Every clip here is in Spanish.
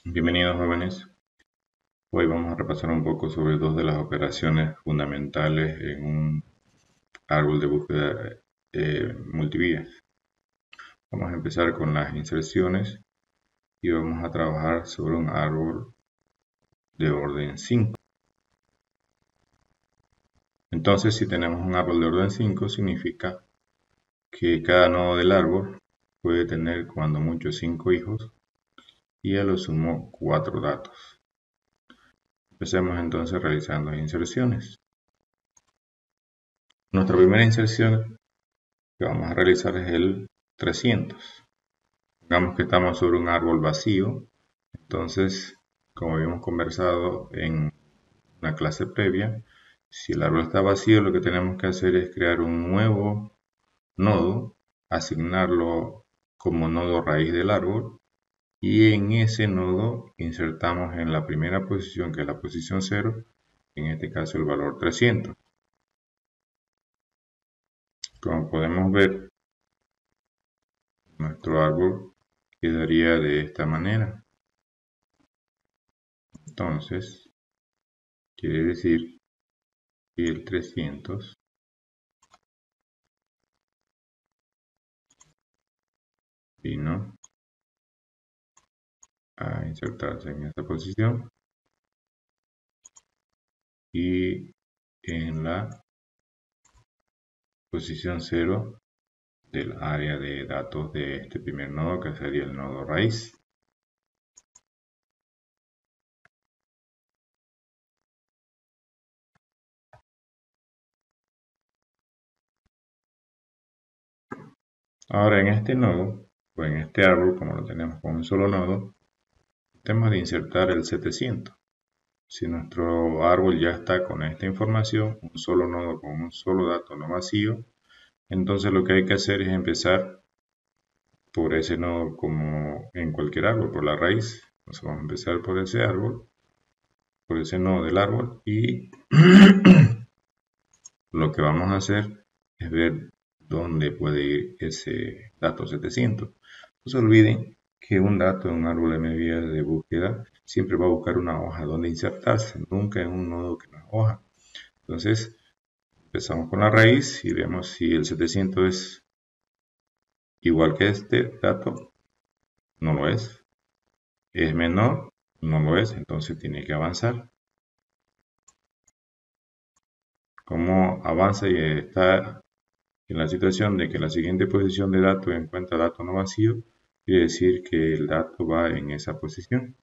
Bienvenidos jóvenes. Hoy vamos a repasar un poco sobre dos de las operaciones fundamentales en un árbol de búsqueda multivías. Vamos a empezar con las inserciones y vamos a trabajar sobre un árbol de orden 5. Entonces, si tenemos un árbol de orden 5, significa que cada nodo del árbol puede tener cuando mucho 5 hijos y a lo sumo 4 datos. Empecemos entonces realizando inserciones. Nuestra primera inserción que vamos a realizar es el 300. Digamos que estamos sobre un árbol vacío, entonces, como habíamos conversado en una clase previa, si el árbol está vacío, lo que tenemos que hacer es crear un nuevo nodo, asignarlo como nodo raíz del árbol, y en ese nodo insertamos en la primera posición, que es la posición 0, en este caso el valor 300. Como podemos ver, nuestro árbol quedaría de esta manera. Entonces, quiere decir que el 300 vino a insertarse en esta posición y en la posición 0 del área de datos de este primer nodo, que sería el nodo raíz. Ahora en este nodo, o en este árbol, como lo tenemos con un solo nodo, tenemos de insertar el 700. Si nuestro árbol ya está con esta información, un solo nodo con un solo dato no vacío, entonces lo que hay que hacer es empezar por ese nodo como en cualquier árbol, por la raíz. Entonces vamos a empezar por ese árbol, por ese nodo del árbol, y lo que vamos a hacer es ver dónde puede ir ese dato 700. No se olviden que un dato en un árbol de medida de búsqueda siempre va a buscar una hoja donde insertarse, nunca en un nodo que no es hoja. Entonces empezamos con la raíz y vemos si el 700 es igual que este dato, no lo es. Es menor, no lo es, entonces tiene que avanzar. Como avanza y está en la situación de que la siguiente posición de dato encuentra dato no vacío, quiere decir que el dato va en esa posición.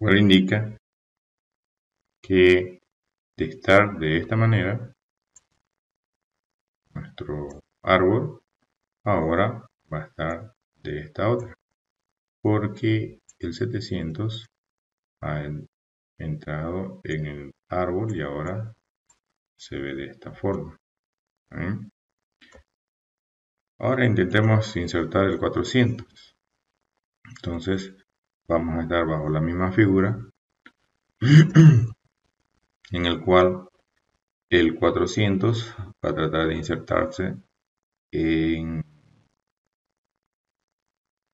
Ahora indica que de estar de esta manera, nuestro árbol ahora va a estar de esta otra, porque el 700 ha entrado en el árbol y ahora se ve de esta forma. ¿Eh? Ahora intentemos insertar el 400. Entonces vamos a estar bajo la misma figura en el cual el 400 va a tratar de insertarse en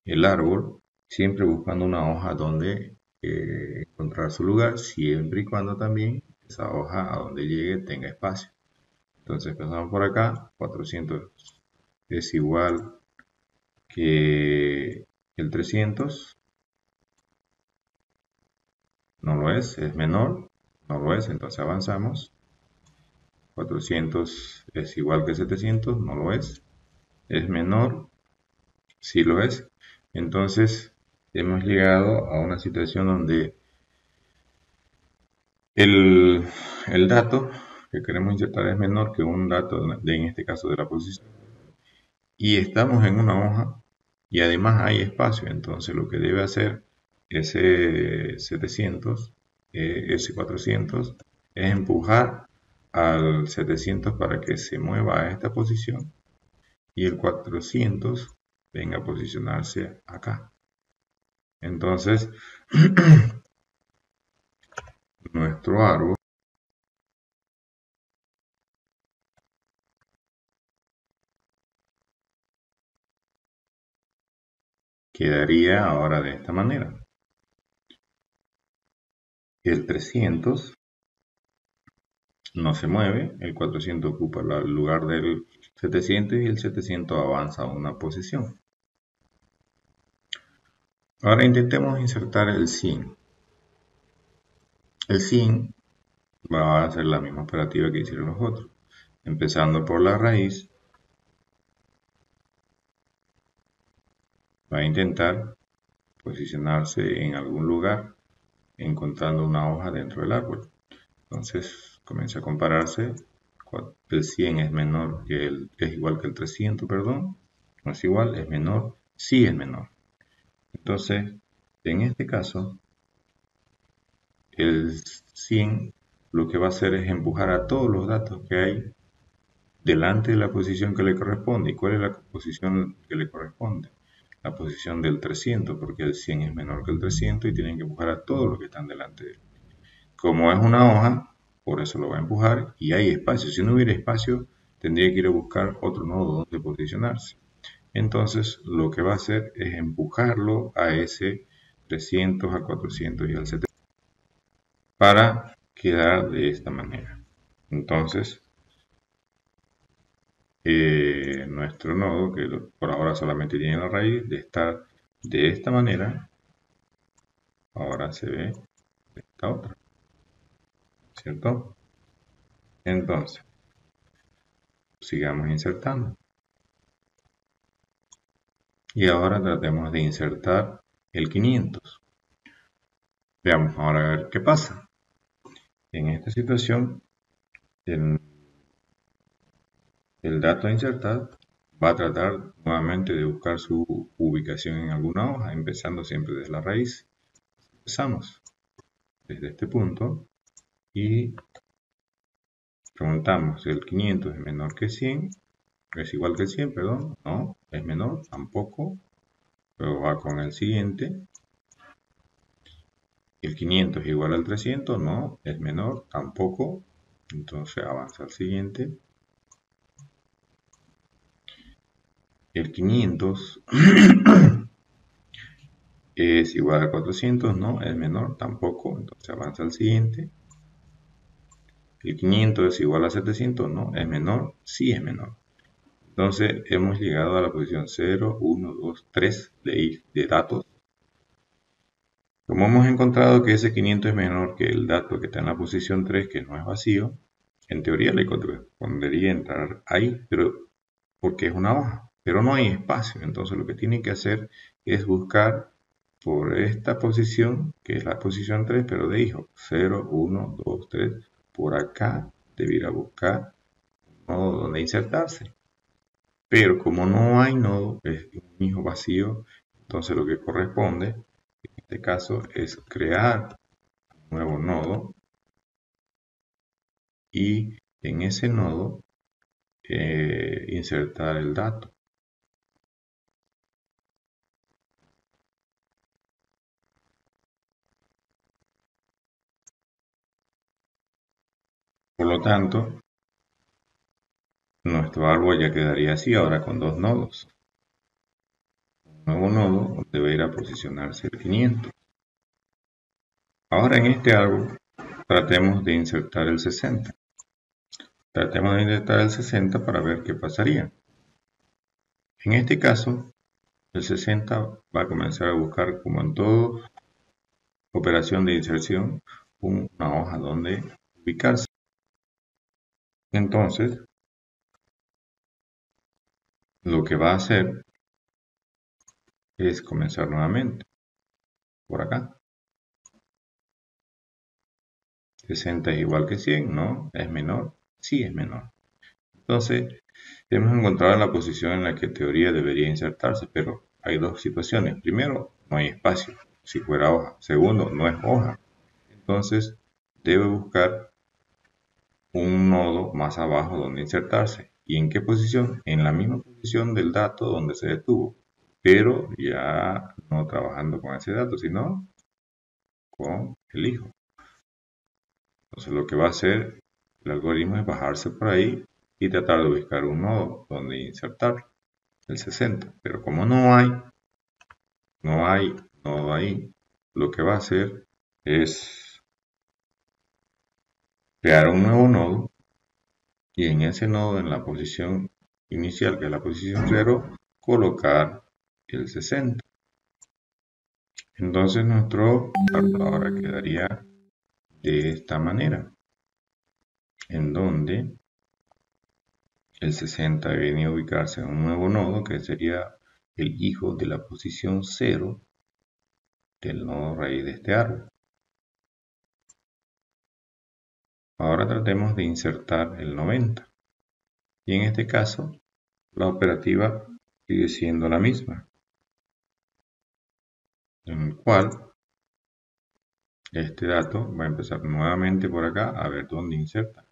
el árbol, siempre buscando una hoja donde encontrar su lugar, siempre y cuando también esa hoja a donde llegue tenga espacio. Entonces empezamos por acá, 400 es igual que el 300, no lo es menor, no lo es, entonces avanzamos. 400 es igual que 700, no lo es menor, sí lo es. Entonces hemos llegado a una situación donde el, el dato que queremos insertar es menor que un dato en este caso de la posición. Y estamos en una hoja y además hay espacio, entonces lo que debe hacer ese 700, ese 400, es empujar al 700 para que se mueva a esta posición y el 400 venga a posicionarse acá. Entonces, nuestro árbol quedaría ahora de esta manera. El 300 no se mueve, el 400 ocupa el lugar del 700 y el 700 avanza una posición. Ahora intentemos insertar el 100. El 100 va a hacer la misma operativa que hicieron los otros. Empezando por la raíz, va a intentar posicionarse en algún lugar, encontrando una hoja dentro del árbol. Entonces comienza a compararse. El 100 es menor que es igual que el 300, perdón. No es igual, es menor, sí es menor. Entonces, en este caso, el 100 lo que va a hacer es empujar a todos los datos que hay delante de la posición que le corresponde. ¿Y cuál es la posición que le corresponde? La posición del 300, porque el 100 es menor que el 300 y tienen que empujar a todos los que están delante de él. Como es una hoja, por eso lo va a empujar y hay espacio. Si no hubiera espacio, tendría que ir a buscar otro nodo donde posicionarse. Entonces, lo que va a hacer es empujarlo a ese 300, al 400 y al 700 para quedar de esta manera. Entonces, nuestro nodo, que por ahora solamente tiene la raíz, de estar de esta manera, ahora se ve de esta otra, ¿cierto? Entonces, sigamos insertando. Y ahora tratemos de insertar el 500. Veamos ahora a ver qué pasa. En esta situación, el dato a insertar va a tratar nuevamente de buscar su ubicación en alguna hoja, empezando siempre desde la raíz. Empezamos desde este punto y preguntamos si el 500 es menor que 100, es igual que el 100, perdón, no, es menor, tampoco. Luego va con el siguiente. El 500 es igual al 300, no, es menor, tampoco. Entonces avanza al siguiente. El 500 es igual a 400, no, es menor, tampoco. Entonces avanza al siguiente. El 500 es igual a 700, no, es menor, sí es menor. Entonces hemos llegado a la posición 0, 1, 2, 3 de datos. Como hemos encontrado que ese 500 es menor que el dato que está en la posición 3, que no es vacío, en teoría le correspondería entrar ahí, pero porque es una hoja, pero no hay espacio. Entonces lo que tiene que hacer es buscar por esta posición, que es la posición 3, pero de hijo, 0, 1, 2, 3, por acá debiera buscar un nodo donde insertarse. Pero como no hay nodo, es un hijo vacío, entonces lo que corresponde en este caso es crear un nuevo nodo y en ese nodo insertar el dato. Por lo tanto, nuestro árbol ya quedaría así ahora con dos nodos. Un nuevo nodo donde va a ir a posicionarse el 500. Ahora en este árbol tratemos de insertar el 60. Tratemos de insertar el 60 para ver qué pasaría. En este caso, el 60 va a comenzar a buscar, como en toda operación de inserción, una hoja donde ubicarse. Entonces, lo que va a hacer es comenzar nuevamente por acá. 60 es igual que 100, ¿no? ¿Es menor? Sí es menor. Entonces, hemos encontrado la posición en la que en teoría debería insertarse, pero hay dos situaciones. Primero, no hay espacio, si fuera hoja. Segundo, no es hoja. Entonces, debe buscar un nodo más abajo donde insertarse. ¿Y en qué posición? En la misma posición del dato donde se detuvo, pero ya no trabajando con ese dato, sino con el hijo. Entonces lo que va a hacer el algoritmo es bajarse por ahí y tratar de buscar un nodo donde insertar el 60. Pero como no hay, no hay nodo ahí, lo que va a hacer es crear un nuevo nodo y en ese nodo, en la posición inicial, que es la posición 0, colocar el 60. Entonces nuestro árbol ahora quedaría de esta manera, en donde el 60 viene a ubicarse en un nuevo nodo que sería el hijo de la posición 0 del nodo raíz de este árbol. Ahora tratemos de insertar el 90. Y en este caso, la operativa sigue siendo la misma, en el cual este dato va a empezar nuevamente por acá a ver dónde inserta,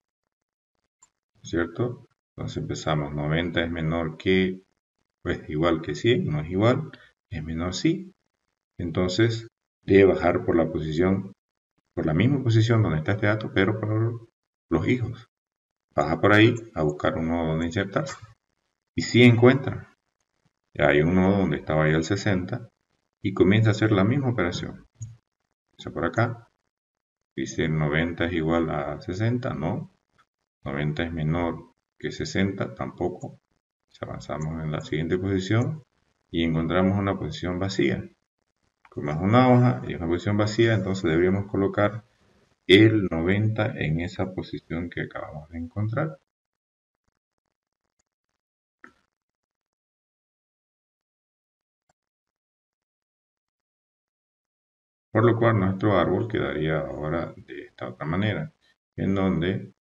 ¿cierto? Entonces empezamos, 90 es menor que, pues igual que 100, no es igual, es menor sí. Entonces debe bajar por la posición, por la misma posición donde está este dato, pero por los hijos. Baja por ahí a buscar un nodo donde insertarse. Y si encuentra, hay un nodo donde estaba ya el 60 y comienza a hacer la misma operación. Empieza por acá, dice 90 es igual a 60, no. 90 es menor que 60, tampoco. Avanzamos en la siguiente posición y encontramos una posición vacía. Como es una hoja y es una posición vacía, entonces deberíamos colocar el 90 en esa posición que acabamos de encontrar. Por lo cual nuestro árbol quedaría ahora de esta otra manera, en donde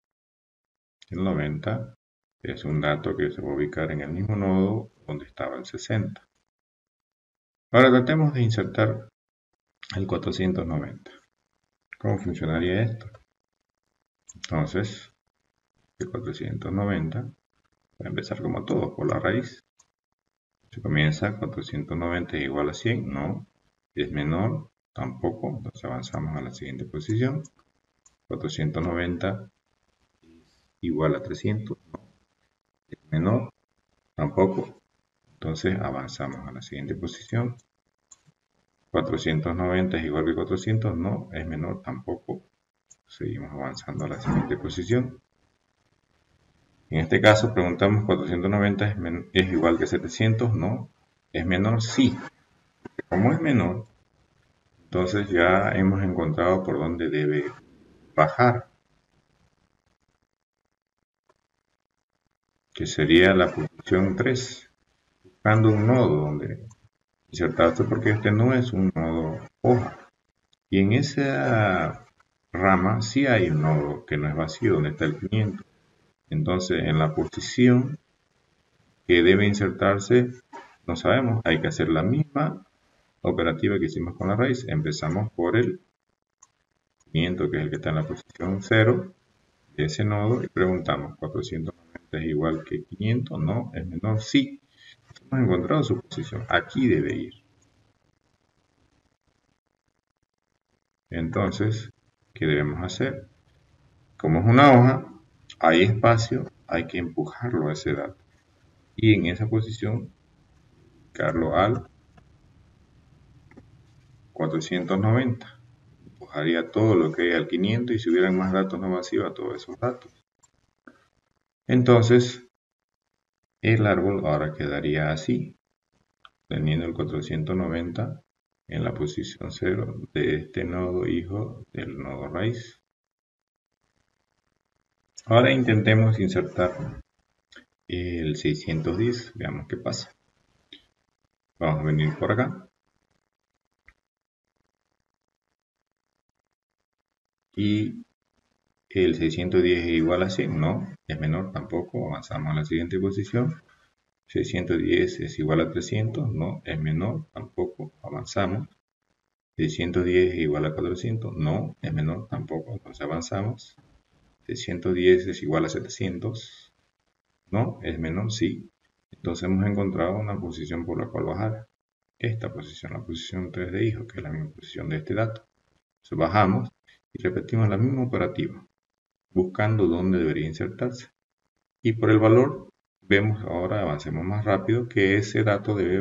el 90 es un dato que se va a ubicar en el mismo nodo donde estaba el 60. Ahora tratemos de insertar el 490. ¿Cómo funcionaría esto? Entonces, el 490 va a empezar como todo, por la raíz. Se comienza 490 es igual a 100, no. Es menor, tampoco. Entonces avanzamos a la siguiente posición. 490 igual a 300, no. Es menor, tampoco. Entonces avanzamos a la siguiente posición. 490 es igual que 400, no. Es menor, tampoco. Seguimos avanzando a la siguiente posición. En este caso preguntamos 490 es igual que 700, no. ¿Es menor? Sí. Como es menor, entonces ya hemos encontrado por dónde debe bajar, que sería la posición 3, buscando un nodo donde insertarse porque este no es un nodo hoja. Y en esa rama sí hay un nodo que no es vacío, donde está el 500. Entonces en la posición que debe insertarse no sabemos, hay que hacer la misma operativa que hicimos con la raíz. Empezamos por el 500, que es el que está en la posición 0 de ese nodo, y preguntamos, 490 es igual que 500, no, es menor, sí. Hemos encontrado su posición, aquí debe ir. Entonces, ¿qué debemos hacer? Como es una hoja, hay espacio, hay que empujarlo a ese dato. Y en esa posición, cargarlo al 490. Empujaría todo lo que hay al 500 y si hubieran más datos no vacíos a todos esos datos. Entonces, el árbol ahora quedaría así, teniendo el 490 en la posición 0 de este nodo hijo del nodo raíz. Ahora intentemos insertar el 610, veamos qué pasa. Vamos a venir por acá. Y el 610 es igual a 100, no, es menor tampoco, avanzamos a la siguiente posición. 610 es igual a 300, no, es menor, tampoco, avanzamos. 610 es igual a 400, no, es menor, tampoco, entonces avanzamos. 610 es igual a 700, no, es menor, sí. Entonces hemos encontrado una posición por la cual bajar. Esta posición, la posición 3 de hijo, que es la misma posición de este dato. Entonces bajamos y repetimos la misma operativa, buscando dónde debería insertarse. Y por el valor, vemos ahora, avancemos más rápido, que ese dato debe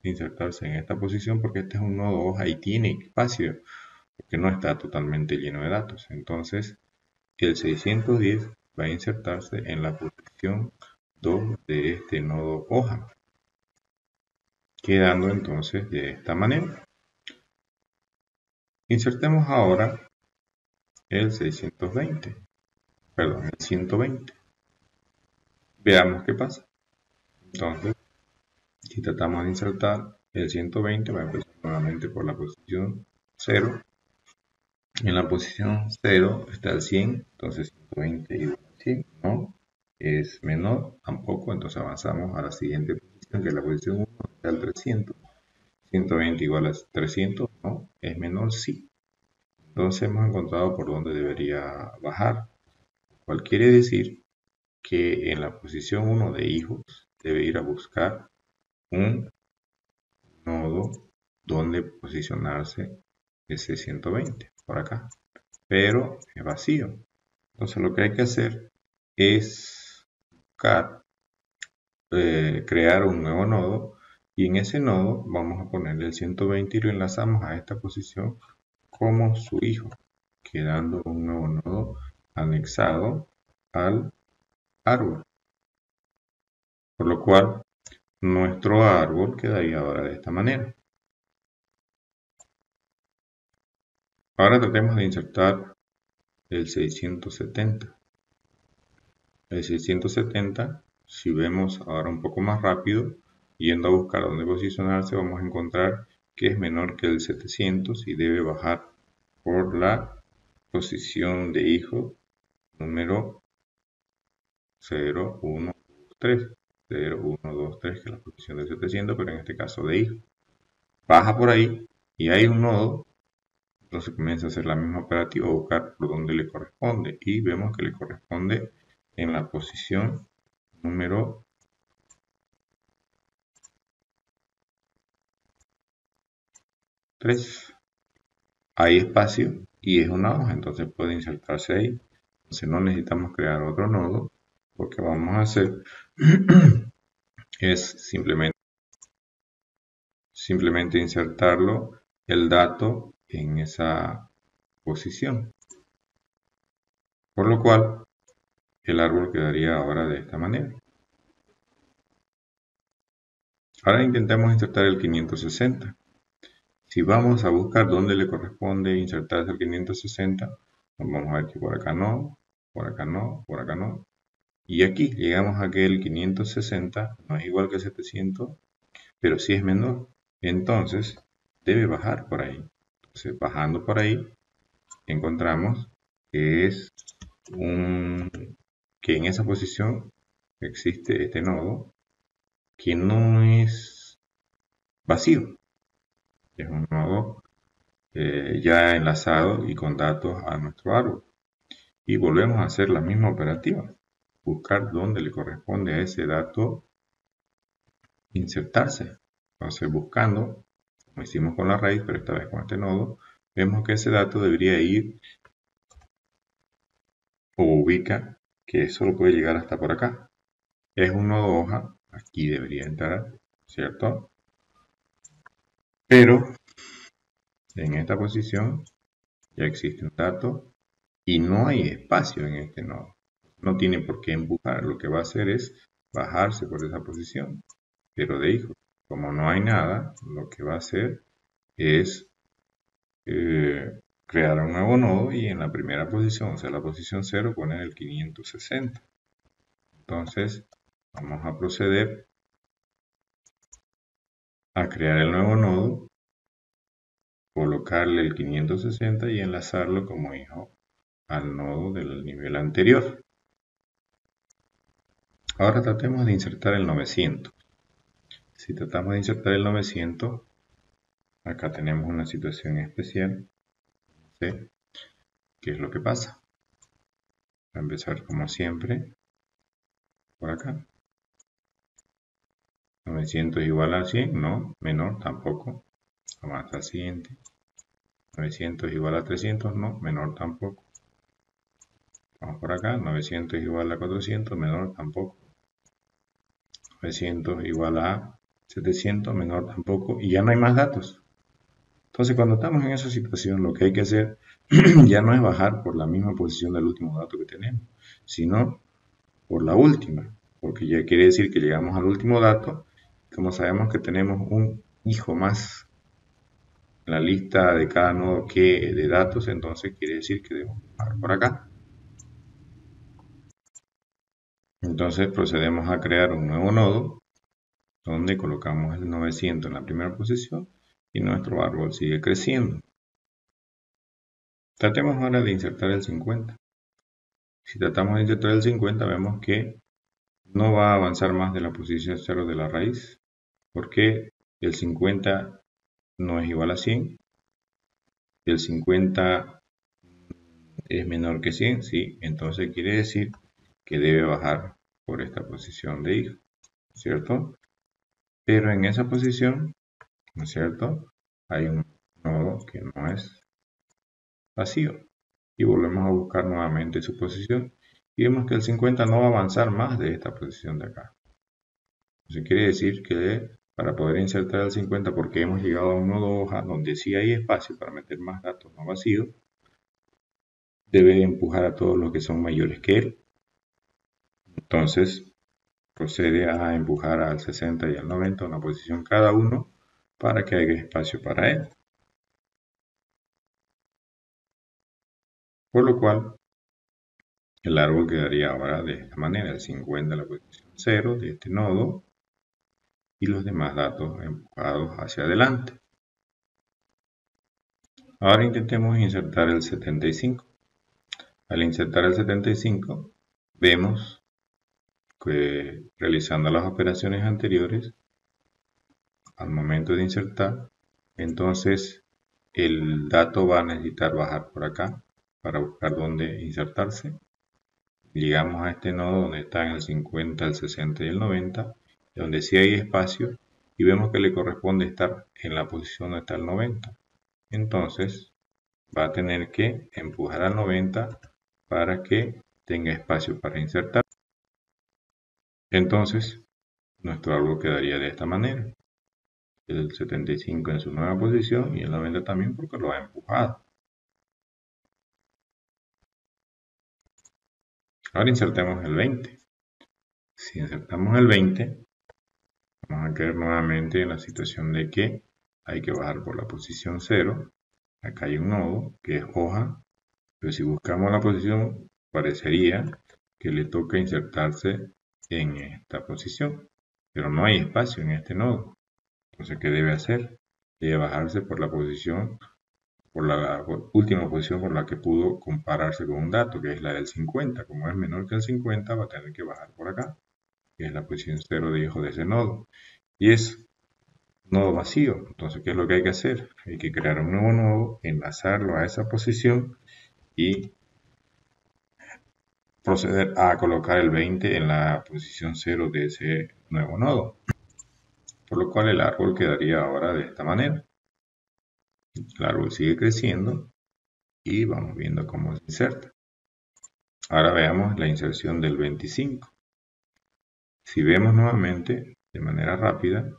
insertarse en esta posición porque este es un nodo hoja y tiene espacio, porque no está totalmente lleno de datos. Entonces, el 610 va a insertarse en la posición 2 de este nodo hoja, quedando entonces de esta manera. Insertemos ahora el 620, perdón, el 120. Veamos qué pasa. Entonces, si tratamos de insertar el 120, va a empezar nuevamente por la posición 0. En la posición 0 está el 100, entonces 120 igual a 100, no, es menor, tampoco, entonces avanzamos a la siguiente posición, que es la posición 1, está el 300. 120 igual a 300, no, es menor, sí. Entonces hemos encontrado por dónde debería bajar, cual quiere decir que en la posición 1 de hijos debe ir a buscar un nodo donde posicionarse ese 120, por acá, pero es vacío. Entonces lo que hay que hacer es buscar, crear un nuevo nodo, y en ese nodo vamos a ponerle el 120 y lo enlazamos a esta posición como su hijo, quedando un nuevo nodo anexado al árbol, por lo cual nuestro árbol quedaría ahora de esta manera. Ahora tratemos de insertar el 670. El 670, si vemos ahora un poco más rápido, yendo a buscar dónde posicionarse, vamos a encontrar que es menor que el 700 y debe bajar por la posición de hijo número 0, 1, 2, 3. 0, 1, 2, 3, que es la posición del 700, pero en este caso de hijo. Baja por ahí y hay un nodo, entonces comienza a hacer la misma operativa, buscar por dónde le corresponde, y vemos que le corresponde en la posición número 3. Hay espacio y es una hoja, entonces puede insertarse ahí. Entonces no necesitamos crear otro nodo. Lo que vamos a hacer es simplemente insertarlo, el dato, en esa posición. Por lo cual el árbol quedaría ahora de esta manera. Ahora intentemos insertar el 560. Si vamos a buscar dónde le corresponde insertarse el 560, vamos a ver que por acá no, por acá no, por acá no. Y aquí llegamos a que el 560 no es igual que 700, pero sí es menor. Entonces debe bajar por ahí. Entonces, bajando por ahí, encontramos que que en esa posición existe este nodo que no es vacío. Es un nodo ya enlazado y con datos a nuestro árbol. Y volvemos a hacer la misma operativa. Buscar dónde le corresponde a ese dato insertarse. Entonces, buscando, como hicimos con la raíz, pero esta vez con este nodo, vemos que ese dato debería ir o ubica que solo puede llegar hasta por acá. Es un nodo hoja, aquí debería entrar, ¿cierto? Pero en esta posición ya existe un dato y no hay espacio en este nodo. No tiene por qué empujar, lo que va a hacer es bajarse por esa posición, pero de hijo. Como no hay nada, lo que va a hacer es crear un nuevo nodo y en la primera posición, o sea, la posición 0, poner el 560. Entonces, vamos a proceder a crear el nuevo nodo, colocarle el 560 y enlazarlo como hijo al nodo del nivel anterior. Ahora tratemos de insertar el 900. Si tratamos de insertar el 900, acá tenemos una situación especial. ¿Sí? ¿Qué es lo que pasa? Va a empezar como siempre por acá. 900 igual a 100, no, menor tampoco. Vamos al siguiente. 900 igual a 300, no, menor tampoco. Vamos por acá. 900 igual a 400, menor tampoco. 900 igual a 700 menor tampoco, y ya no hay más datos. Entonces, cuando estamos en esa situación, lo que hay que hacer ya no es bajar por la misma posición del último dato que tenemos, sino por la última, porque ya quiere decir que llegamos al último dato. Como sabemos que tenemos un hijo más en la lista de cada nodo que de datos, entonces quiere decir que debemos bajar por acá. Entonces procedemos a crear un nuevo nodo donde colocamos el 900 en la primera posición y nuestro árbol sigue creciendo. Tratemos ahora de insertar el 50. Si tratamos de insertar el 50, vemos que no va a avanzar más de la posición 0 de la raíz, porque el 50 no es igual a 100, el 50 es menor que 100, sí, entonces quiere decir que debe bajar por esta posición de hijo, ¿cierto? Pero en esa posición, ¿no es cierto?, hay un nodo que no es vacío. Y volvemos a buscar nuevamente su posición y vemos que el 50 no va a avanzar más de esta posición de acá. Eso quiere decir que para poder insertar el 50, porque hemos llegado a un nodo hoja donde sí hay espacio para meter más datos no vacíos, debe empujar a todos los que son mayores que él. Entonces procede a empujar al 60 y al 90 a una posición cada uno para que haya espacio para él. Por lo cual el árbol quedaría ahora de esta manera: el 50 en la posición 0 de este nodo y los demás datos empujados hacia adelante. Ahora intentemos insertar el 75. Al insertar el 75, vemos que realizando las operaciones anteriores, al momento de insertar, entonces el dato va a necesitar bajar por acá para buscar dónde insertarse. Llegamos a este nodo donde están el 50, el 60 y el 90, donde sí hay espacio, y vemos que le corresponde estar en la posición donde está el 90. Entonces va a tener que empujar al 90 para que tenga espacio para insertar. Entonces nuestro árbol quedaría de esta manera: el 75 en su nueva posición y el 90 también, porque lo ha empujado. Ahora insertemos el 20. Si insertamos el 20, vamos a caer nuevamente en la situación de que hay que bajar por la posición 0. Acá hay un nodo que es hoja, pero si buscamos la posición, parecería que le toca insertarse en esta posición, pero no hay espacio en este nodo. Entonces, ¿qué debe hacer? Debe bajarse por la posición, por la última posición por la que pudo compararse con un dato, que es la del 50. Como es menor que el 50, va a tener que bajar por acá, que es la posición 0 de hijo de ese nodo. Y es nodo vacío. Entonces, ¿qué es lo que hay que hacer? Hay que crear un nuevo nodo, enlazarlo a esa posición y proceder a colocar el 20 en la posición 0 de ese nuevo nodo. Por lo cual el árbol quedaría ahora de esta manera. El árbol sigue creciendo y vamos viendo cómo se inserta. Ahora veamos la inserción del 25. Si vemos nuevamente de manera rápida,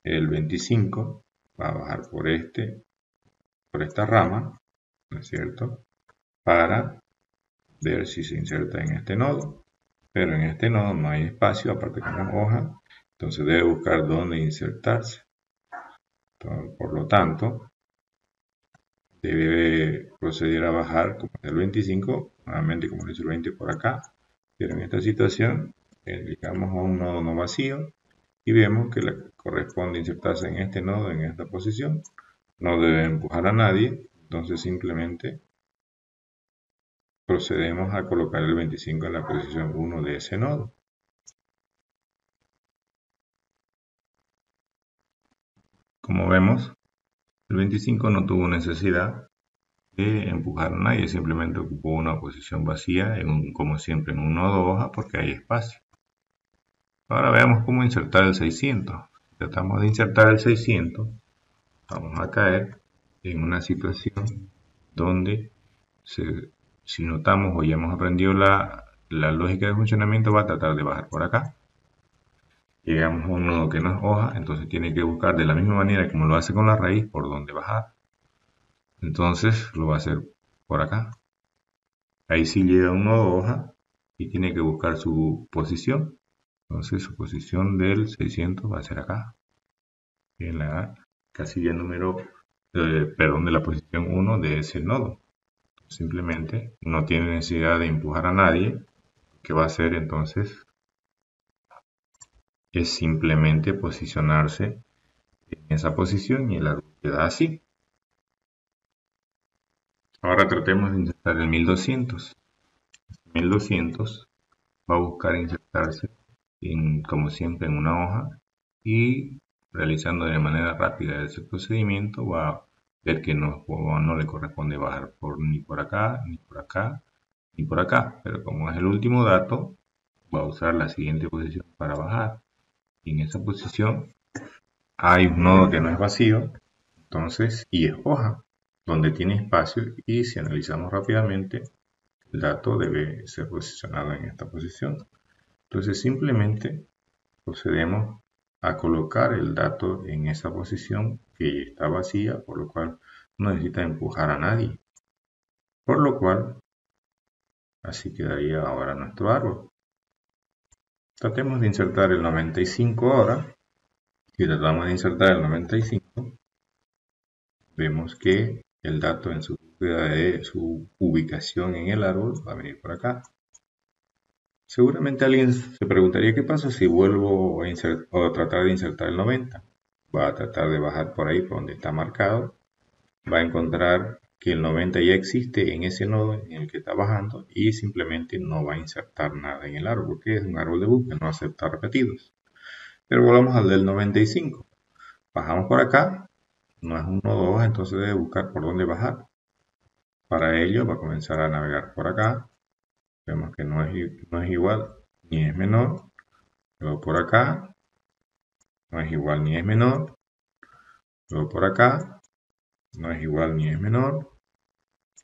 el 25 va a bajar por esta rama, ¿no es cierto?, para ver si se inserta en este nodo. Pero en este nodo no hay espacio, aparte que no es hoja, entonces debe buscar dónde insertarse. Entonces, por lo tanto, debe proceder a bajar como el 25, nuevamente como lo hizo el 20 por acá, pero en esta situación clicamos a un nodo no vacío y vemos que le corresponde insertarse en este nodo, en esta posición. No debe empujar a nadie, entonces simplemente procedemos a colocar el 25 en la posición 1 de ese nodo. Como vemos, el 25 no tuvo necesidad de empujar a nadie, simplemente ocupó una posición vacía, como siempre en un nodo hoja, porque hay espacio. Ahora veamos cómo insertar el 600. Tratamos de insertar el 600, vamos a caer en una situación donde si notamos o ya hemos aprendido la lógica de funcionamiento, va a tratar de bajar por acá. llegamos a un nodo que no es hoja, entonces tiene que buscar de la misma manera como lo hace con la raíz por donde bajar. Entonces lo va a hacer por acá. Ahí sí llega a un nodo hoja y tiene que buscar su posición. Entonces su posición del 600 va a ser acá, en la casilla número, perdón, de la posición 1 de ese nodo. Simplemente no tiene necesidad de empujar a nadie. ¿Qué va a hacer entonces? Es simplemente posicionarse en esa posición y el árbol queda así. Ahora tratemos de insertar el 1200. 1200 va a buscar insertarse como siempre en una hoja y realizando de manera rápida ese procedimiento va a ver que no le corresponde bajar ni por acá, ni por acá, ni por acá. Pero como es el último dato, va a usar la siguiente posición para bajar. Y en esa posición hay un nodo que no es vacío, entonces, y es hoja, donde tiene espacio, y si analizamos rápidamente, el dato debe ser posicionado en esta posición. Entonces simplemente procedemos a colocar el dato en esa posición que está vacía, por lo cual no necesita empujar a nadie. Por lo cual, así quedaría ahora nuestro árbol. Tratemos de insertar el 95 ahora. Si tratamos de insertar el 95, vemos que el dato en su búsqueda de su ubicación en el árbol va a venir por acá. Seguramente alguien se preguntaría qué pasa si vuelvo a tratar de insertar el 90. Va a tratar de bajar por ahí por donde está marcado. Va a encontrar que el 90 ya existe en ese nodo en el que está bajando y simplemente no va a insertar nada en el árbol porque es un árbol de búsqueda, no acepta repetidos. Pero volvamos al del 95. Bajamos por acá, no es un nodo hoja, entonces debe buscar por dónde bajar. Para ello va a comenzar a navegar por acá. Vemos que no es igual ni es menor. Luego por acá no es igual ni es menor. Luego por acá no es igual ni es menor.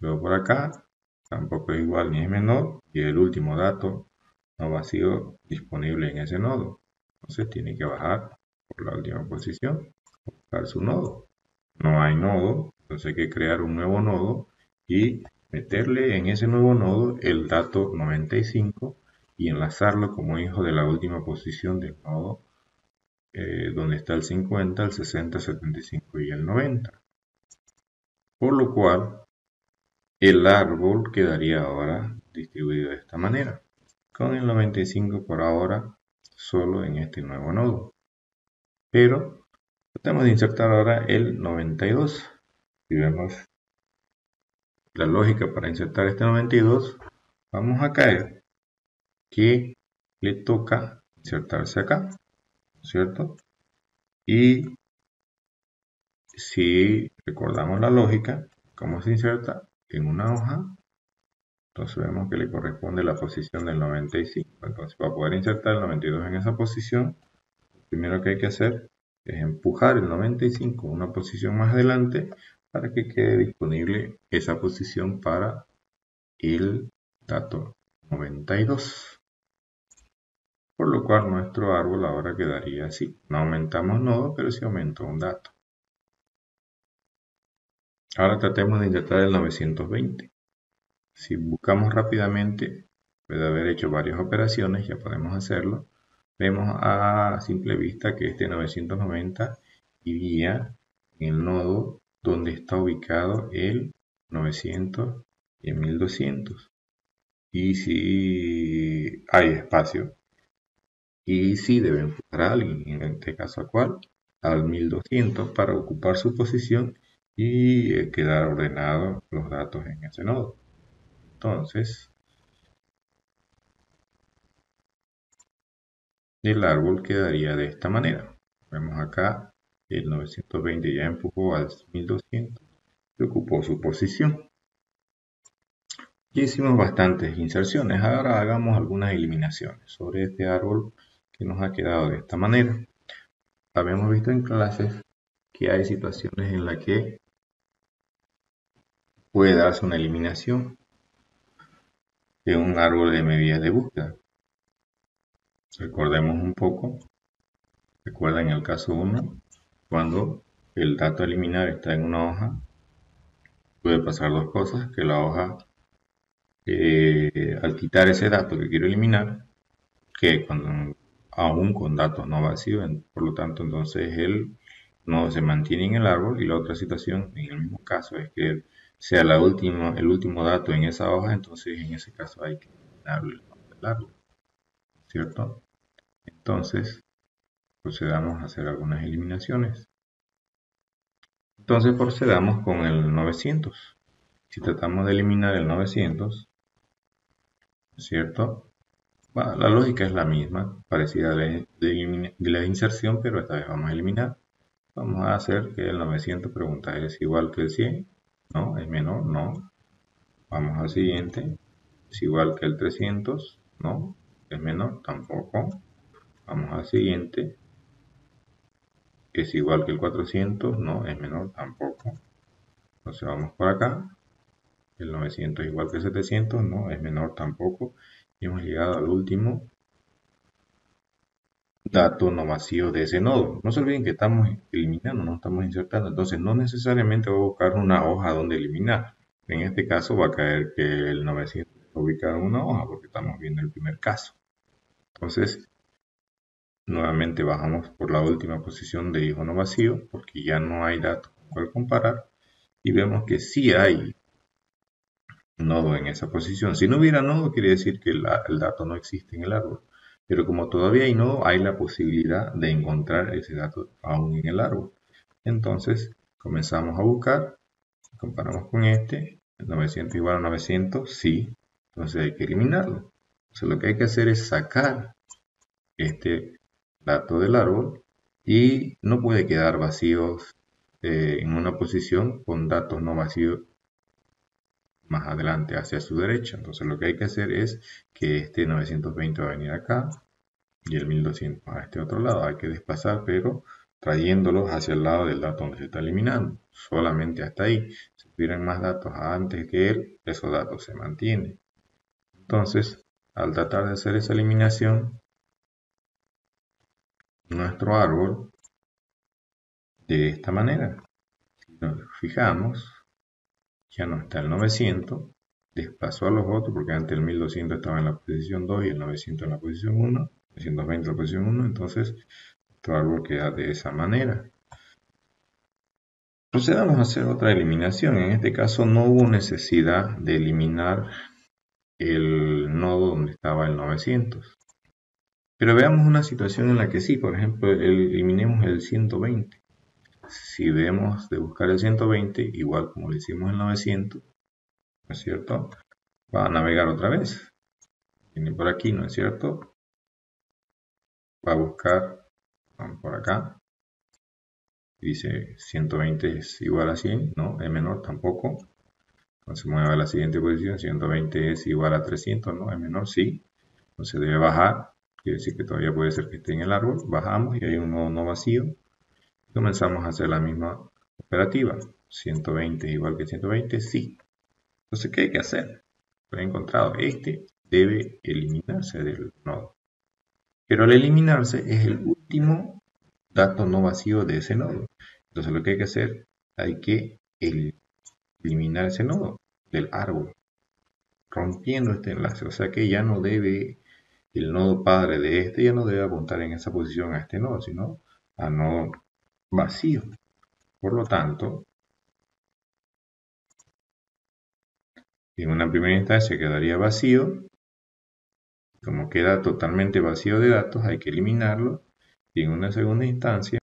Luego por acá tampoco es igual ni es menor. Y el último dato no vacío disponible en ese nodo. Entonces tiene que bajar por la última posición, buscar su nodo. No hay nodo, entonces hay que crear un nuevo nodo y meterle en ese nuevo nodo el dato 95 y enlazarlo como hijo de la última posición del nodo donde está el 50, el 60, el 75 y el 90. Por lo cual el árbol quedaría ahora distribuido de esta manera, con el 95 por ahora solo en este nuevo nodo. Pero tratamos de insertar ahora el 92. Si vemos la lógica para insertar este 92, vamos a caer que le toca insertarse acá, ¿cierto? Y si recordamos la lógica, cómo se inserta en una hoja, entonces vemos que le corresponde la posición del 95. Entonces, para poder insertar el 92 en esa posición, lo primero que hay que hacer es empujar el 95 una posición más adelante para que quede disponible esa posición para el dato 92. Por lo cual nuestro árbol ahora quedaría así. No aumentamos nodos, pero sí aumentó un dato. Ahora tratemos de insertar el 920. Si buscamos rápidamente, puede haber hecho varias operaciones, ya podemos hacerlo. Vemos a simple vista que este 990 iría en el nodo donde está ubicado el 900 y el 1200. Y si hay espacio, y si debe empujar a alguien, en este caso a cuál, al 1200 para ocupar su posición y quedar ordenados los datos en ese nodo. Entonces, el árbol quedaría de esta manera. Vemos acá el 920 ya empujó al 1200 y ocupó su posición. Ya hicimos bastantes inserciones, ahora hagamos algunas eliminaciones sobre este árbol que nos ha quedado de esta manera. Habíamos visto en clases que hay situaciones en las que puede darse una eliminación de un árbol de medidas de búsqueda. Recordemos un poco Recuerden el caso 1, cuando el dato a eliminar está en una hoja, puede pasar dos cosas, que la hoja, al quitar ese dato que quiero eliminar, que aún con datos no vacíos, por lo tanto entonces el nodo se mantiene en el árbol, y la otra situación en el mismo caso es que sea el último dato en esa hoja, entonces en ese caso hay que eliminar el nodo del árbol, ¿cierto? Entonces procedamos a hacer algunas eliminaciones. Entonces procedamos con el 900. Si tratamos de eliminar el 900, ¿cierto? Bueno, la lógica es la misma, parecida a la inserción, pero esta vez vamos a eliminar. Vamos a hacer que el 900 pregunta, ¿es igual que el 100? No, es menor, no. Vamos al siguiente, ¿es igual que el 300? No, es menor, tampoco. Vamos al siguiente, ¿es igual que el 400? No, es menor, tampoco. Entonces vamos por acá, el 900 es igual que el 700, no, es menor, tampoco. Y hemos llegado al último dato no vacío de ese nodo. No se olviden que estamos eliminando, no estamos insertando. Entonces no necesariamente voy a buscar una hoja donde eliminar. En este caso va a caer que el 900 está ubicado en una hoja porque estamos viendo el primer caso. Entonces nuevamente bajamos por la última posición de hijo no vacío porque ya no hay datos con cuál comparar, y vemos que sí hay nodo en esa posición. Si no hubiera nodo, quiere decir que el dato no existe en el árbol. Pero como todavía hay nodo, hay la posibilidad de encontrar ese dato aún en el árbol. Entonces, comenzamos a buscar, comparamos con este, 900 igual a 900, sí, entonces hay que eliminarlo. Entonces lo que hay que hacer es sacar este dato del árbol, y no puede quedar vacíos en una posición con datos no vacíos más adelante hacia su derecha. Entonces lo que hay que hacer es que este 920 va a venir acá y el 1200 a este otro lado. Hay que desplazar, pero trayéndolos hacia el lado del dato donde se está eliminando. Solamente hasta ahí. Si tuvieran más datos antes que él, esos datos se mantienen. Entonces, al tratar de hacer esa eliminación, nuestro árbol, de esta manera, si nos fijamos, ya no está el 900, desplazó a los otros porque antes el 1200 estaba en la posición 2 y el 900 en la posición 1, 920 en la posición 1, entonces nuestro árbol queda de esa manera. Procedamos a hacer otra eliminación. En este caso no hubo necesidad de eliminar el nodo donde estaba el 900. Pero veamos una situación en la que sí, por ejemplo, eliminemos el 120. Si vemos de buscar el 120, igual como lo hicimos en 900, ¿no es cierto? Va a navegar otra vez. Viene por aquí, ¿no es cierto? Va a buscar, vamos por acá. Dice 120 es igual a 100, no, es menor, tampoco. Entonces mueve a la siguiente posición, 120 es igual a 300, no, es menor, sí. Entonces debe bajar, quiere decir que todavía puede ser que esté en el árbol. Bajamos y hay un nodo no vacío. Comenzamos a hacer la misma operativa. 120 es igual que 120, sí. Entonces, ¿qué hay que hacer? Lo he encontrado. Este debe eliminarse del nodo. Pero al eliminarse es el último dato no vacío de ese nodo. Entonces lo que hay que hacer, hay que eliminar ese nodo del árbol, rompiendo este enlace. O sea que ya no debe, el nodo padre de este ya no debe apuntar en esa posición a este nodo, sino a nodo vacío. Por lo tanto, en una primera instancia quedaría vacío. Como queda totalmente vacío de datos, hay que eliminarlo. Y en una segunda instancia,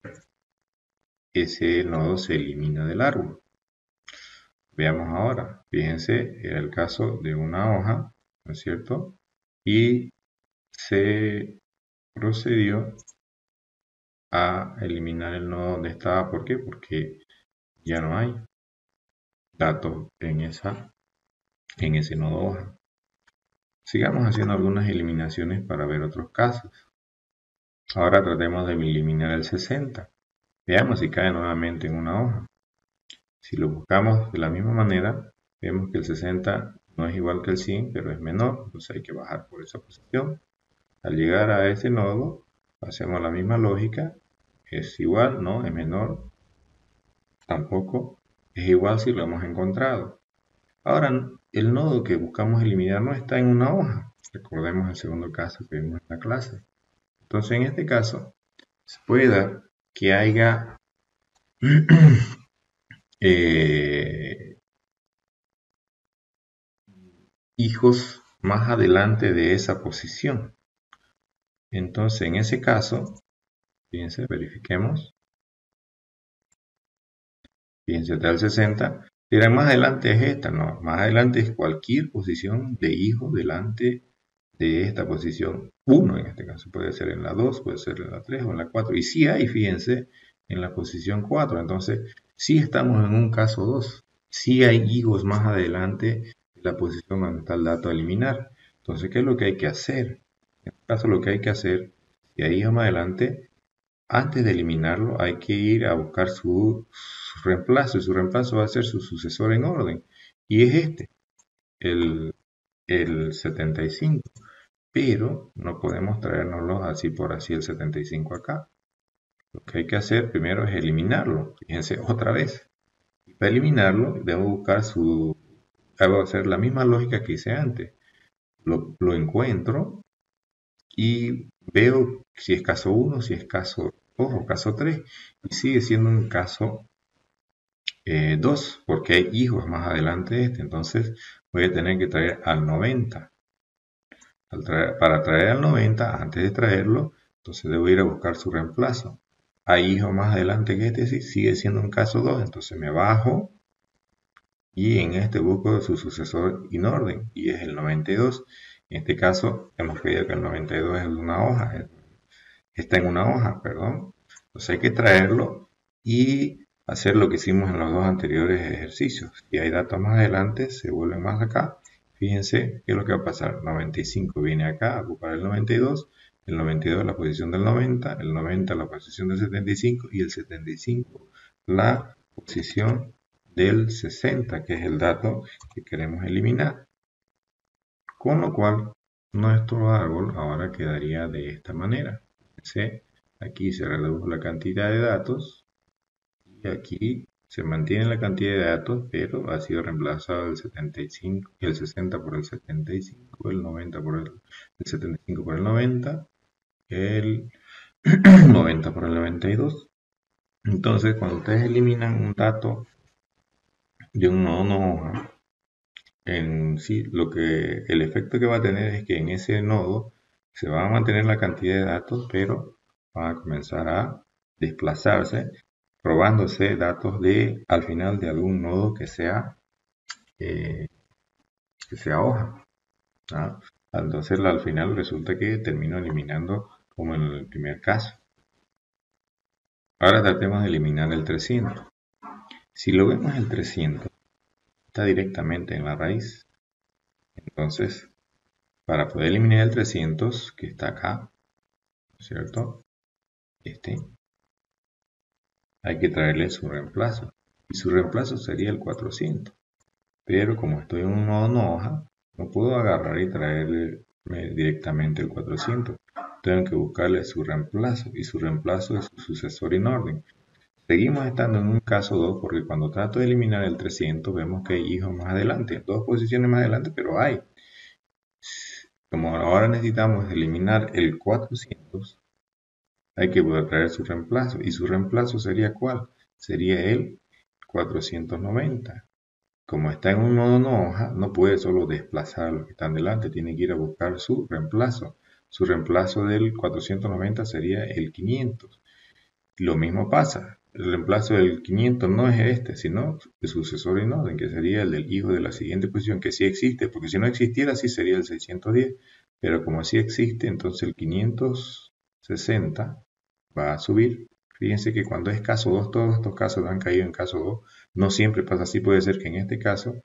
ese nodo se elimina del árbol. Veamos ahora. Fíjense, era el caso de una hoja, ¿no es cierto? Y se procedió a eliminar el nodo donde estaba. ¿Por qué? Porque ya no hay datos en ese nodo hoja. Sigamos haciendo algunas eliminaciones para ver otros casos. Ahora tratemos de eliminar el 60. Veamos si cae nuevamente en una hoja. Si lo buscamos de la misma manera, vemos que el 60 no es igual que el 100, pero es menor, entonces hay que bajar por esa posición. Al llegar a ese nodo, hacemos la misma lógica ¿Es igual? No. ¿Es menor? Tampoco. Es igual si lo hemos encontrado. Ahora, el nodo que buscamos eliminar no está en una hoja. Recordemos el segundo caso que vimos en la clase. Entonces, en este caso, se puede dar que haya hijos más adelante de esa posición. Entonces, en ese caso, fíjense, verifiquemos. Fíjense, está el 60. Dirá, más adelante es esta. No, más adelante es cualquier posición de hijo delante de esta posición 1 en este caso. Puede ser en la 2, puede ser en la 3 o en la 4. Y sí hay, fíjense, en la posición 4. Entonces, sí estamos en un caso 2. Sí hay hijos más adelante de la posición donde está el dato a eliminar. Entonces, ¿qué es lo que hay que hacer? En este caso, lo que hay que hacer, si hay hijos más adelante, antes de eliminarlo, hay que ir a buscar su reemplazo. Y su reemplazo va a ser su sucesor en orden. Y es este, el, el 75. Pero no podemos traérnoslo así por así el 75 acá. Lo que hay que hacer primero es eliminarlo. Fíjense otra vez. Y para eliminarlo, debo buscar debo hacer la misma lógica que hice antes. Lo encuentro y veo si es caso 1, si es caso 2 o caso 3. Y sigue siendo un caso 2, porque hay hijos más adelante de este. Entonces voy a tener que traer al 90. Para traer al 90, antes de traerlo, entonces debo ir a buscar su reemplazo. Hay hijos más adelante que este, sí, sigue siendo un caso 2, entonces me bajo y en este busco su sucesor in orden, y es el 92. En este caso, hemos pedido que el 92 es una hoja, está en una hoja, perdón. Entonces hay que traerlo y hacer lo que hicimos en los dos anteriores ejercicios. Si hay datos más adelante, se vuelven más acá. Fíjense qué es lo que va a pasar. 95 viene acá a ocupar el 92, el 92 la posición del 90, el 90 la posición del 75 y el 75 la posición del 60, que es el dato que queremos eliminar. Con lo cual, nuestro árbol ahora quedaría de esta manera. Fíjense, aquí se redujo la cantidad de datos y aquí se mantiene la cantidad de datos, pero ha sido reemplazado el 75, el 60 por el 75, el 90 por el 75 por el 90, el 90 por el 92. Entonces, cuando ustedes eliminan un dato de un nodo no hoja, en sí, el efecto que va a tener es que en ese nodo se va a mantener la cantidad de datos, pero van a comenzar a desplazarse, probándose datos al final de algún nodo eh, que sea hoja. ¿Ah? Entonces, al final resulta que termino eliminando como en el primer caso. Ahora tratemos de eliminar el 300. Si lo vemos, el 300 está directamente en la raíz. Entonces, para poder eliminar el 300, que está acá, ¿cierto? Hay que traerle su reemplazo. Y su reemplazo sería el 400. Pero como estoy en un nodo no hoja, no puedo agarrar y traerle directamente el 400. Tengo que buscarle su reemplazo. Y su reemplazo es su sucesor en orden. Seguimos estando en un caso 2 porque cuando trato de eliminar el 300 vemos que hay hijos más adelante. Dos posiciones más adelante, pero hay. Como ahora necesitamos eliminar el 400, hay que poder traer su reemplazo. ¿Y su reemplazo sería cuál? Sería el 490. Como está en un nodo no hoja, no puede solo desplazar a los que están delante, tiene que ir a buscar su reemplazo. Su reemplazo del 490 sería el 500. Lo mismo pasa. El reemplazo del 500 no es este, sino el sucesor en orden, que sería el del hijo de la siguiente posición, que sí existe, porque si no existiera, sí sería el 610. Pero como sí existe, entonces el 560 va a subir. Fíjense que cuando es caso 2, todos estos casos han caído en caso 2. No siempre pasa así, puede ser que en este caso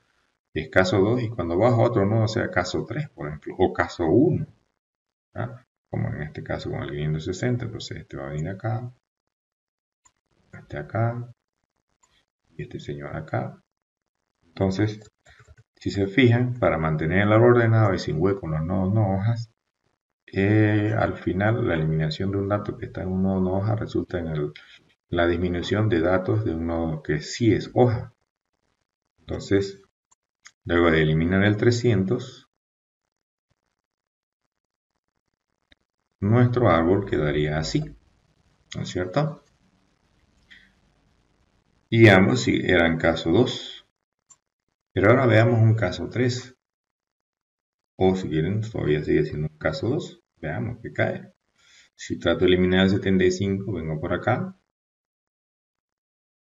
es caso 2 y cuando vas a otro nodo sea caso 3, por ejemplo, o caso 1. ¿Ah? Como en este caso con el 560, entonces este va a venir acá, este acá y este señor acá. Entonces, si se fijan, para mantener el árbol ordenado y sin hueco en los nodos no hojas, al final la eliminación de un dato que está en un nodo no hoja resulta en la disminución de datos de un nodo que sí es hoja. Entonces, luego de eliminar el 300, nuestro árbol quedaría así, ¿no es cierto? Y ambos sí eran caso 2. Pero ahora veamos un caso 3. O si quieren, todavía sigue siendo un caso 2. Veamos qué cae. Si trato de eliminar el 75, vengo por acá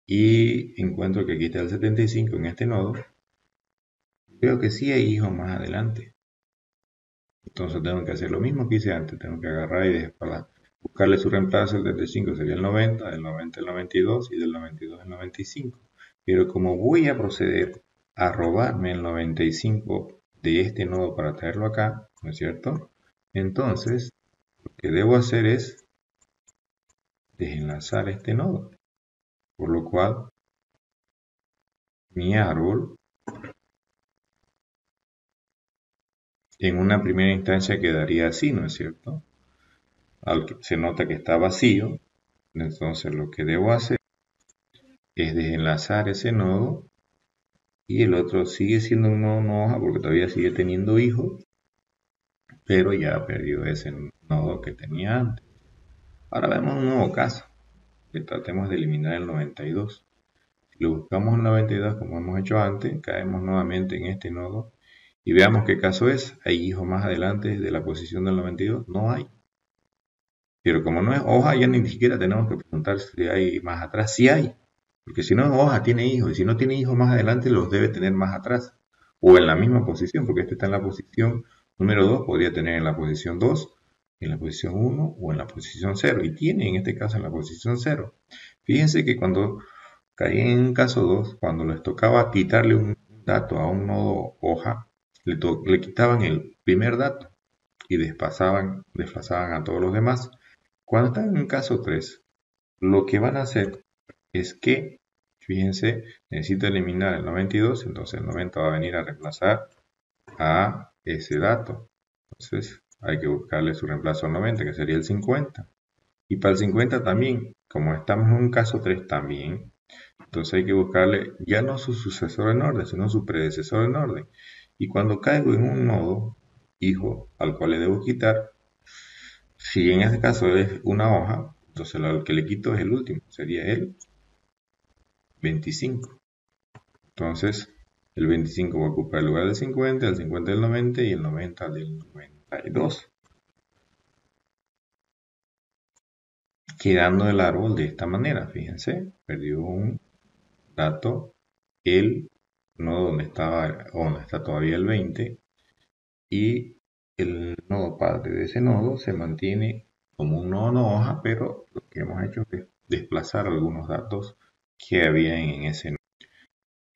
y encuentro que aquí está el 75 en este nodo. Veo que sí hay hijos más adelante. Entonces tengo que hacer lo mismo que hice antes. Tengo que agarrar y para buscarle su reemplazo. El 75 sería el 90, del 90 el 92 y del 92 el 95. Pero como voy a proceder a robarme el 95 de este nodo para traerlo acá, ¿no es cierto? Entonces, lo que debo hacer es desenlazar este nodo. Por lo cual, mi árbol en una primera instancia quedaría así, ¿no es cierto? Se nota que está vacío, entonces lo que debo hacer es desenlazar ese nodo y el otro sigue siendo un nodo no hoja porque todavía sigue teniendo hijos, pero ya ha perdido ese nodo que tenía antes. Ahora vemos un nuevo caso, que tratemos de eliminar el 92. Si lo buscamos el 92 como hemos hecho antes, caemos nuevamente en este nodo y veamos qué caso es. ¿Hay hijos más adelante de la posición del 92? No hay. Pero como no es hoja, ya ni siquiera tenemos que preguntar si hay más atrás. Sí hay. Porque si no es hoja, tiene hijos. Y si no tiene hijos más adelante, los debe tener más atrás. O en la misma posición, porque este está en la posición número 2, podría tener en la posición 2, en la posición 1 o en la posición 0. Y tiene en este caso en la posición 0. Fíjense que cuando caí en un caso 2, cuando les tocaba quitarle un dato a un nodo hoja, le quitaban el primer dato y desplazaban a todos los demás. Cuando están en un caso 3, lo que van a hacer es que, fíjense, necesito eliminar el 92, entonces el 90 va a venir a reemplazar a ese dato. Entonces hay que buscarle su reemplazo al 90, que sería el 50. Y para el 50 también, como estamos en un caso 3 también, entonces hay que buscarle ya no su sucesor en orden, sino su predecesor en orden. Y cuando caigo en un nodo hijo al cual le debo quitar, si en este caso es una hoja, entonces el que le quito es el último, sería el 25. Entonces, el 25 va a ocupar el lugar del 50, el 50 del 90 y el 90 del 92. Quedando el árbol de esta manera, fíjense, perdió un dato el nodo donde está todavía el 20 y el nodo padre de ese nodo se mantiene como un nodo no hoja, pero lo que hemos hecho es desplazar algunos datos que había en ese nodo.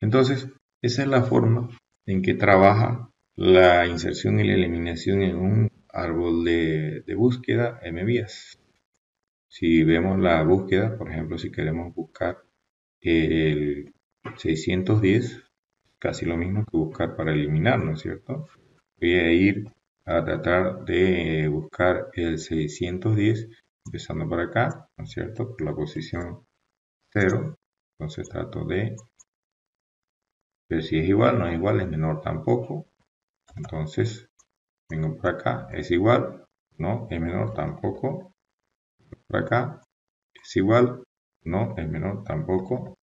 Entonces, esa es la forma en que trabaja la inserción y la eliminación en un árbol de búsqueda MVias. Si vemos la búsqueda, por ejemplo, si queremos buscar el 610, casi lo mismo que buscar para eliminar, ¿no es cierto? Voy a ir a tratar de buscar el 610, empezando por acá, ¿no es cierto? Por la posición 0. Entonces trato de ver si es igual, no es igual, es menor tampoco. Entonces vengo por acá, es igual, no, es menor tampoco. Por acá, es igual, no, es menor tampoco.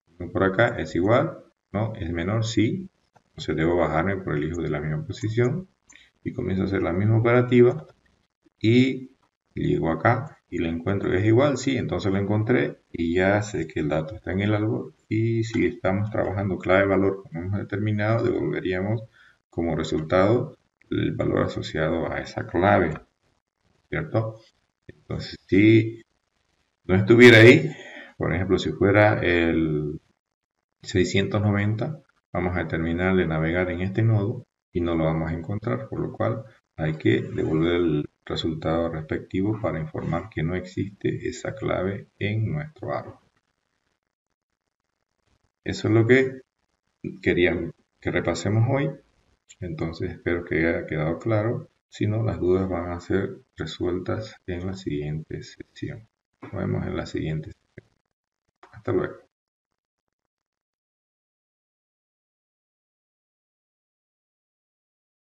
Vengo por acá, es igual, no, es menor, sí. Entonces debo bajarme por el hijo de la misma posición y comienzo a hacer la misma operativa y llego acá y lo encuentro que es igual, sí, entonces lo encontré y ya sé que el dato está en el árbol y si estamos trabajando clave-valor como hemos determinado, devolveríamos como resultado el valor asociado a esa clave, ¿cierto? Entonces, si no estuviera ahí, por ejemplo, si fuera el 690, vamos a terminar de navegar en este nodo y no lo vamos a encontrar, por lo cual hay que devolver el resultado respectivo para informar que no existe esa clave en nuestro árbol. Eso es lo que quería que repasemos hoy, entonces espero que haya quedado claro Si no, las dudas van a ser resueltas en la siguiente sesión. Nos vemos en la siguiente sesión. Hasta luego.